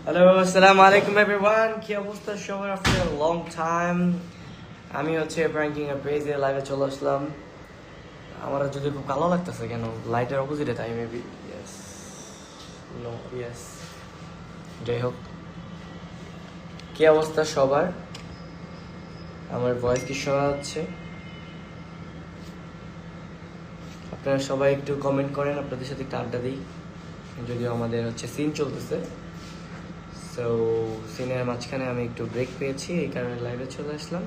Hello, আসসালামু আলাইকুম everyone. কি অবস্থা সবার আফটার লং টাইম? আমি হচ্ছে প্র্যাঙ্কিং এর পেজে লাইভে চলে আসলাম। আমার যদি খুব কালো লাগতেছে কেন, লাইটের অপোজিটে তাই মেবি। Yes, no, yes. যাই হোক, কি অবস্থা সবার? আমার ভয়েস কি শোনা যাচ্ছে? আপনারা সবাই একটু কমেন্ট করেন, আপনাদের সাথে একটু আড্ডা দিই। যদিও আমাদের হচ্ছে সিন চলতেছে, সো সিনের মাঝখানে আমি একটু ব্রেক পেয়েছি, এই কারণে লাইভে চলে আসলাম।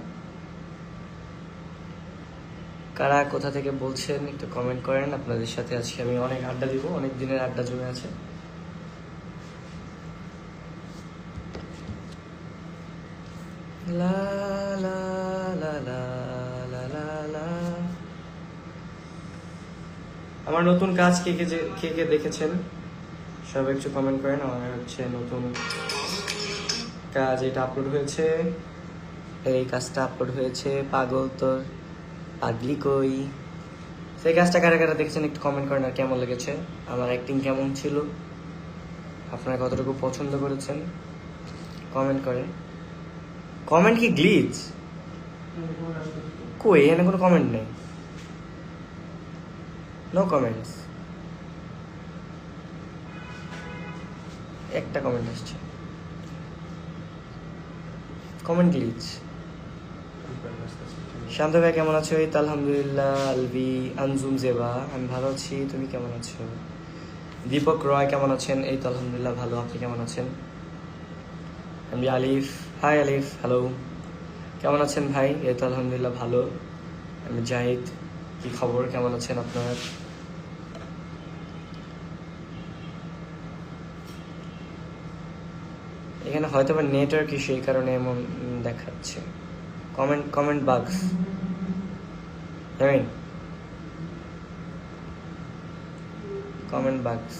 কারা কোথা থেকে বলছেন একটু কমেন্ট করেন। আপনাদের সাথে আজকে আমি অনেক আড্ডা দিব, অনেক দিনের আড্ডা জমে আছে। লা লা লা লা লা লা লা। আমার নতুন কাজ কে কে দেখেছেন সব একটু কমেন্ট করেন। আমার হচ্ছে নতুন কাজ, এটা আপলোড হয়েছে, এই কাজটা আপলোড হয়েছে। পাগল তোর পাগলি কই, সেই কাজটা কারা কারা দেখেছেন একটু কমেন্ট করেন। আর কেমন লেগেছে, আমার অ্যাক্টিং কেমন ছিল, আপনারা কতটুকু পছন্দ করেছেন কমেন্ট করেন। কমেন্ট কি গ্লিচ? কই, এখানে কোনো কমেন্ট নেই, নো কমেন্টস। একটা কমেন্ট আসছে, কমেন্ট গ্লিচ। শান্ত ভাই কেমন আছো? এই তো আলহামদুলিল্লাহ। আলবি আনজুম জেবা, আমি ভালো আছি, তুমি কেমন আছো? দীপক রয় কেমন আছেন? এই তো আলহামদুলিল্লাহ ভালো, আপনি কেমন আছেন? আমি আলিফ, হাই আলিফ, হ্যালো, কেমন আছেন ভাই? এই তো আলহামদুলিল্লাহ ভালো। আমি জাহিদ, কি খবর, কেমন আছেন আপনার? এখানে হয়তো বা নেটওয়ার্ক ইস্যু, এই কারণে এমন দেখাচ্ছে। কমেন্ট বাগস, জানেন, কমেন্ট বাগস।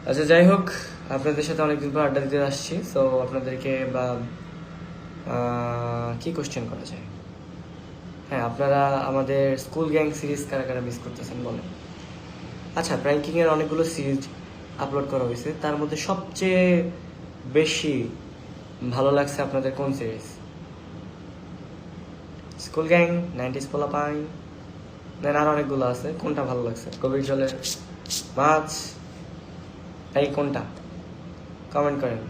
আচ্ছা যাই হোক, আপনাদের সাথে অনেকদিন পর আড্ডা দিতে আসছি, সো আপনাদেরকে বা কি কোশ্চেন করা যায়? হ্যাঁ, আপনারা আমাদের স্কুল গ্যাং সিরিজ কারা কারা মিস করতেছেন বলেন। আচ্ছা, প্র্যাঙ্কিং এর অনেকগুলো সিরিজ আপলোড করা হয়েছে, তার মধ্যে সবচেয়ে বেশি ভালো লাগছে আপনাদের কোন সিরিজ? স্কুল গ্যাং, 90s পোলাপাইন, দেন আর অনেকগুলো আছে, কোনটা ভালো লাগছে? গভীর জলের মাছ, এই কোনটা? কমেন্ট করেন।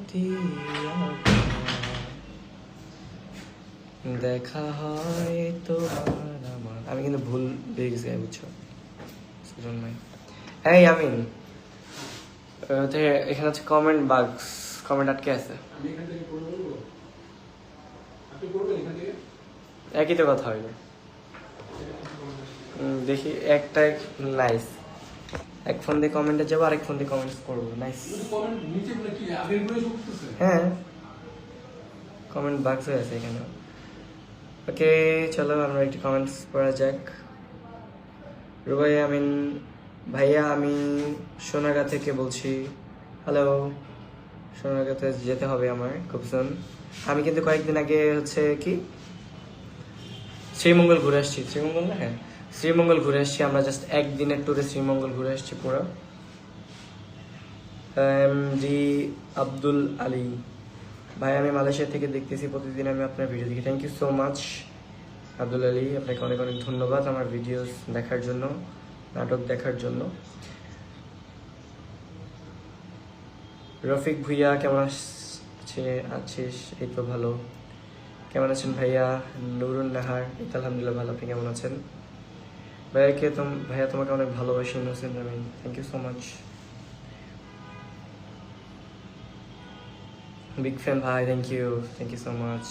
যদি দেখা হয় তোমার আমার, আমি কিন্তু ভুল পেয়ে গেছি, বুঝছো সুজন ভাই। এই আমিন, এখানে হচ্ছে কমেন্ট বাগস, কমেন্ট আটকে আছে। একই তো কথা হইলো। দেখি একটা নাইস, এক ফোন দিয়ে কমেন্টে যাবো, আরেক ফোন দিয়ে কমেন্টস করবো। নাইস, হ্যাঁ কমেন্ট বাক্স হয়ে আছে এখানে। ওকে চলো আমরা একটু কমেন্টস পড়া যাক। রুবাই আমিন, ভাইয়া আমি সোনাগা থেকে বলছি। হ্যালো, সোনাগাতে যেতে হবে আমার খুব সুন। আমি কিন্তু কয়েকদিন আগে হচ্ছে কি শ্রীমঙ্গল ঘুরে আসছি। শ্রীমঙ্গল না, হ্যাঁ শ্রীমঙ্গল ঘুরে আসছি। আমরা জাস্ট একদিনের ট্যুরে শ্রীমঙ্গল ঘুরে আসছি পুরো। জি আব্দুল আলী, ভাই আমি মালয়েশিয়া থেকে দেখতেছি, প্রতিদিন আমি আপনার ভিডিও দেখি। Thank you so much Abdul Ali, আপনাকে অনেক অনেক ধন্যবাদ আমার ভিডিওস দেখার জন্য, নাটক দেখার জন্য। রফিক ভুইয়া কেমন আছিস? এই তো ভালো, কেমন আছেন ভাইয়া? নুরুন নাহার, এই তো আলহামদুলিল্লাহ ভালো, আপনি কেমন আছেন? ভাইয়া তোমাকে অনেক ভালোবাসি innocent Amin, thank you so much. Big fan ভাই, থ্যাংক ইউ সো মাচ।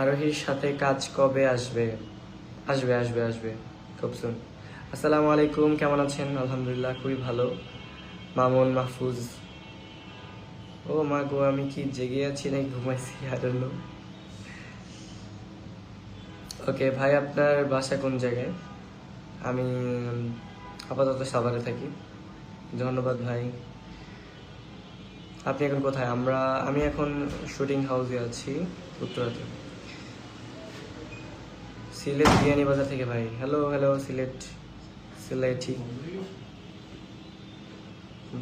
আরোহীর সাথে কাজ কবে আসবে? আসবে আসবে আসবে খুব সুন। আসসালামু আলাইকুম, কেমন আছেন? আলহামদুলিল্লাহ খুবই ভালো। মামুন মাহফুজ, ও মা গো, আমি কি জেগে আছি নাকি ঘুমাইছি, আই ডোন্ট নো। ওকে ভাই, আপনার বাসা কোন জায়গায়? আমি আপাতত সাভারে থাকি। ধন্যবাদ ভাই। আপনি এখন কোথায়? আমি এখন শুটিং হাউসে আছি উত্তরাতে। সিলেট বিয়ানী বাজার থেকে ভাই। হ্যালো হ্যালো সিলেটি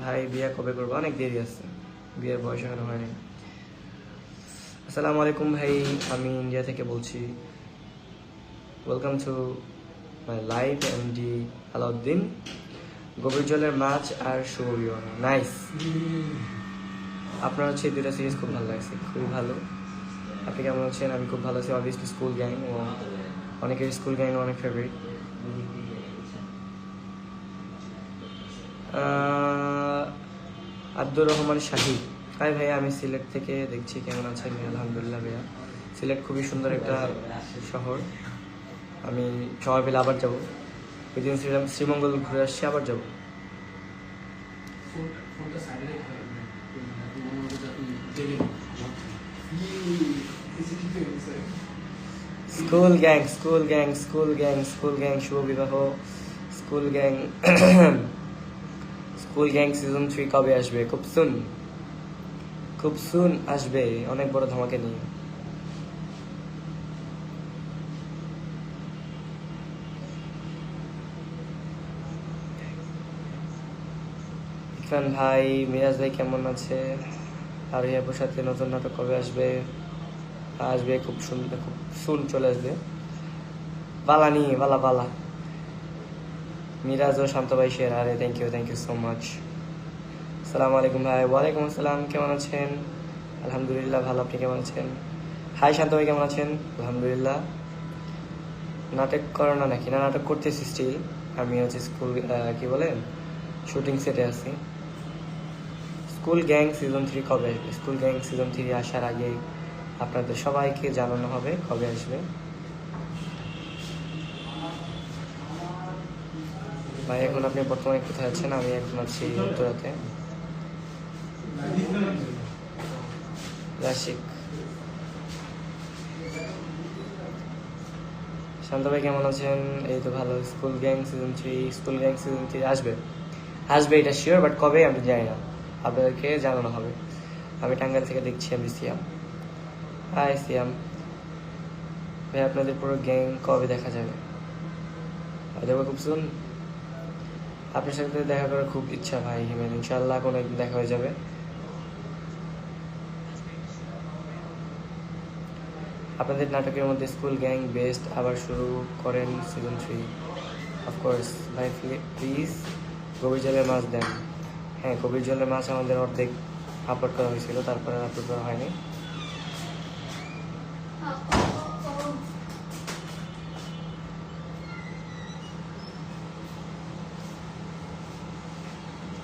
ভাই, বিয়ে কবে করবো? অনেক দেরি আছে, বিয়ের বয়স এখনো হয়নি। আসসালামু আলাইকুম ভাই, আমি ইন্ডিয়া থেকে বলছি। Welcome to my live MD Alauddin. গভীর জলের মাছ আর শুভ বিবাহ, নাইস। আপনার হচ্ছে দুটা সিরিজ খুব ভালো লাগছে, খুবই ভালো। আপনি কেমন আছেন? আমি খুব ভালো আছি। অবভিয়াসলি স্কুল গ্যাং, ও অনেকের স্কুল গ্যাং অনেক ফেভারিট। আব্দুর রহমান শাহী, হাই ভাইয়া, আমি সিলেট থেকে দেখছি। কেমন আছেন? আলহামদুলিল্লাহ ভাইয়া। সিলেট খুবই সুন্দর একটা শহর। আমি সময় পেলে আবার যাবো। ওই দিন শ্রীমঙ্গল ঘুরে আসছি, আবার যাবো। স্কুল গ্যাং শুভ বিবাহ। School gang school gang season 3 কবে আসবে? খুব সুন আসবে, অনেক বড় ধামাকে নিয়ে। ইরফান ভাই, মিরাজ ভাই কেমন আছে? আর ইয়াপুর সাথে নতুন নাটক কবে আসবে? খুব সুন্দর, খুব সুন চলে আসবে। বালা মিরাজ ও শান্ত ভাই শেয়ার। আরে থ্যাংক ইউ সো মাচ। আসসালামু আলাইকুম ভাই। ওয়ালাইকুম আসসালাম, কেমন আছেন? আলহামদুলিল্লাহ ভালো, আপনি কেমন আছেন? হাই শান্ত ভাই, কেমন আছেন? আলহামদুলিল্লাহ। নাটক করো না নাকি? না, নাটক করতেছি স্টিল। আমি হচ্ছে স্কুল কি বলেন, শুটিং সেটে আছি। স্কুল গ্যাং সিজন 3 কবে আসবে? স্কুল গ্যাং সিজন 3 আসার আগে আপনাদের সবাইকে জানানো হবে কবে আসবে। ভাই, এখন আপনি বর্তমানে কোথায় আছেন? আমি এখন আছি উত্তরাতে। রাশিক, শান্ত ভাই কেমন আছেন? এই তো ভালো। স্কুল গ্যাং সিজন 3 আসবে এটা শিওর, বাট কবে আমি জানি না, আপনাদেরকে জানানো হবে। আমি টাঙ্গাইল থেকে দেখছি। আমি সিয়াম। হাই সিয়াম ভাই, আপনাদের পুরো গ্যাং কবে দেখা যাবে? দেখবো খুব সুন। আপনার সাথে দেখা করার খুব ইচ্ছা ভাই হিমেল, ইনশাল্লাহ কোনো একদিন দেখা হয়ে যাবে। আপনাদের নাটকের মধ্যে স্কুল গ্যাং বেস্ট, আবার শুরু করেন সিজন 3। অফকোর্স ভাই, প্লিজ গভীর জলের মাছ দেন। হ্যাঁ, গভীর জলের মাছ আমাদের অর্ধেক আপলোড করা হয়েছিল, তারপরে আপলোড করা হয়নি।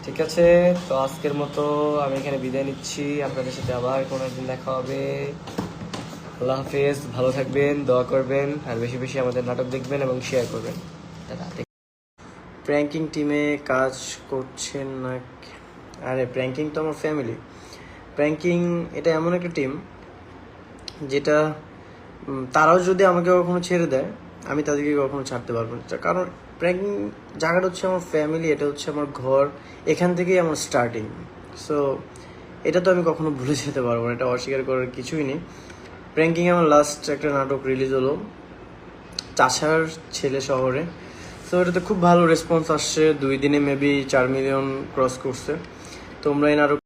ঠিক আছে, তো আজকের মতো আমি এখানে বিদায় নিচ্ছি। আপনাদের সাথে আবার কোনো একদিন দেখা হবে। আল্লাহ হাফেজ, ভালো থাকবেন, দোয়া করবেন, আর বেশি বেশি আমাদের নাটক দেখবেন এবং শেয়ার করবেন। প্র্যাঙ্কিং টিমে কাজ করছেন না? আরে প্র্যাঙ্কিং তো আমার ফ্যামিলি। প্র্যাঙ্কিং এটা এমন একটা টিম যেটা তারাও যদি আমাকে কখনো ছেড়ে দেয়, আমি তাদেরকে কখনো ছাড়তে পারবো না। কারণ প্র্যাঙ্কিং জায়গাটা হচ্ছে আমার ফ্যামিলি, এটা হচ্ছে আমার ঘর, এখান থেকেই আমার স্টার্টিং। সো এটা তো আমি কখনো ভুলে যেতে পারবো না, এটা অস্বীকার করার কিছুই নেই। প্র্যাঙ্কিং আমার লাস্ট একটা নাটক রিলিজ হলো চাষার ছেলে শহরে। সো এটাতে খুব ভালো রেসপন্স আসছে, 2 দিনে মেবি 4 মিলিয়ন ক্রস করছে। তোমরা এই নাটক